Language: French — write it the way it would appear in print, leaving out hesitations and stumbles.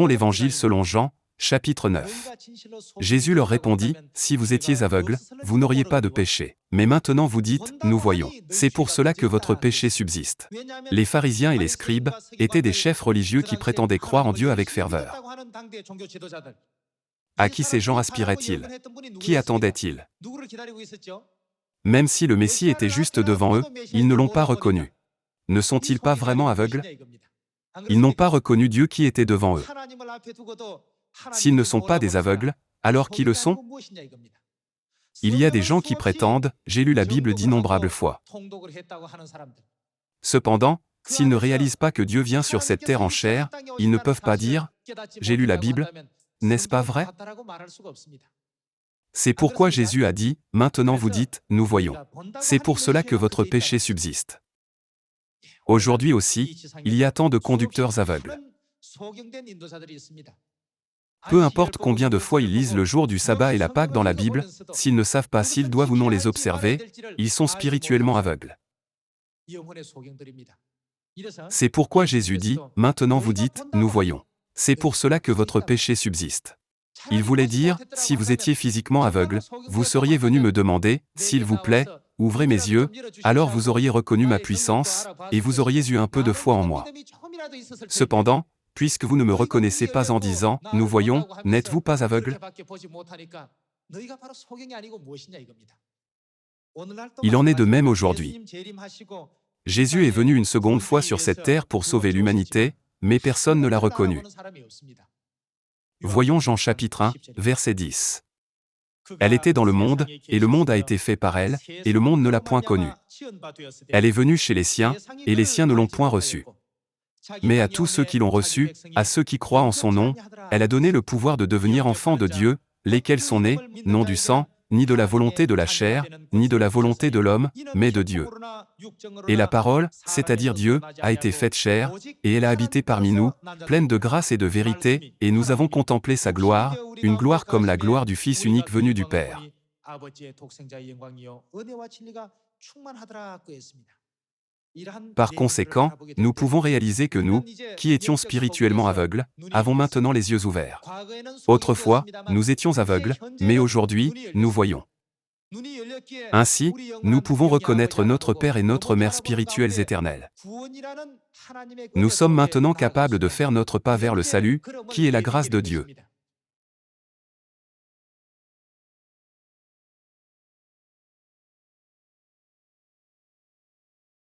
Lisons l'Évangile selon Jean, chapitre 9. Jésus leur répondit, « Si vous étiez aveugles, vous n'auriez pas de péché. Mais maintenant vous dites, nous voyons. C'est pour cela que votre péché subsiste. » Les pharisiens et les scribes étaient des chefs religieux qui prétendaient croire en Dieu avec ferveur. À qui ces gens aspiraient-ils? Qui attendaient-ils? Même si le Messie était juste devant eux, ils ne l'ont pas reconnu. Ne sont-ils pas vraiment aveugles? Ils n'ont pas reconnu Dieu qui était devant eux. S'ils ne sont pas des aveugles, alors qui le sont? Il y a des gens qui prétendent, j'ai lu la Bible d'innombrables fois. Cependant, s'ils ne réalisent pas que Dieu vient sur cette terre en chair, ils ne peuvent pas dire, j'ai lu la Bible, n'est-ce pas vrai? C'est pourquoi Jésus a dit, maintenant vous dites, nous voyons. C'est pour cela que votre péché subsiste. Aujourd'hui aussi, il y a tant de conducteurs aveugles. Peu importe combien de fois ils lisent le jour du sabbat et la Pâque dans la Bible, s'ils ne savent pas s'ils doivent ou non les observer, ils sont spirituellement aveugles. C'est pourquoi Jésus dit, maintenant vous dites, nous voyons. C'est pour cela que votre péché subsiste. Il voulait dire, si vous étiez physiquement aveugle, vous seriez venu me demander, s'il vous plaît, ouvrez mes yeux, alors vous auriez reconnu ma puissance, et vous auriez eu un peu de foi en moi. Cependant, puisque vous ne me reconnaissez pas en disant, nous voyons, n'êtes-vous pas aveugle? Il en est de même aujourd'hui. Jésus est venu une seconde fois sur cette terre pour sauver l'humanité, mais personne ne l'a reconnu. Voyons Jean chapitre 1, verset 10. Elle était dans le monde, et le monde a été fait par elle, et le monde ne l'a point connue. Elle est venue chez les siens, et les siens ne l'ont point reçue. Mais à tous ceux qui l'ont reçue, à ceux qui croient en son nom, elle a donné le pouvoir de devenir enfants de Dieu, lesquels sont nés, non du sang, ni de la volonté de la chair, ni de la volonté de l'homme, mais de Dieu. Et la parole, c'est-à-dire Dieu, a été faite chair, et elle a habité parmi nous, pleine de grâce et de vérité, et nous avons contemplé sa gloire, une gloire comme la gloire du Fils unique venu du Père. Par conséquent, nous pouvons réaliser que nous, qui étions spirituellement aveugles, avons maintenant les yeux ouverts. Autrefois, nous étions aveugles, mais aujourd'hui, nous voyons. Ainsi, nous pouvons reconnaître notre Père et notre Mère spirituels éternels. Nous sommes maintenant capables de faire notre pas vers le salut, qui est la grâce de Dieu.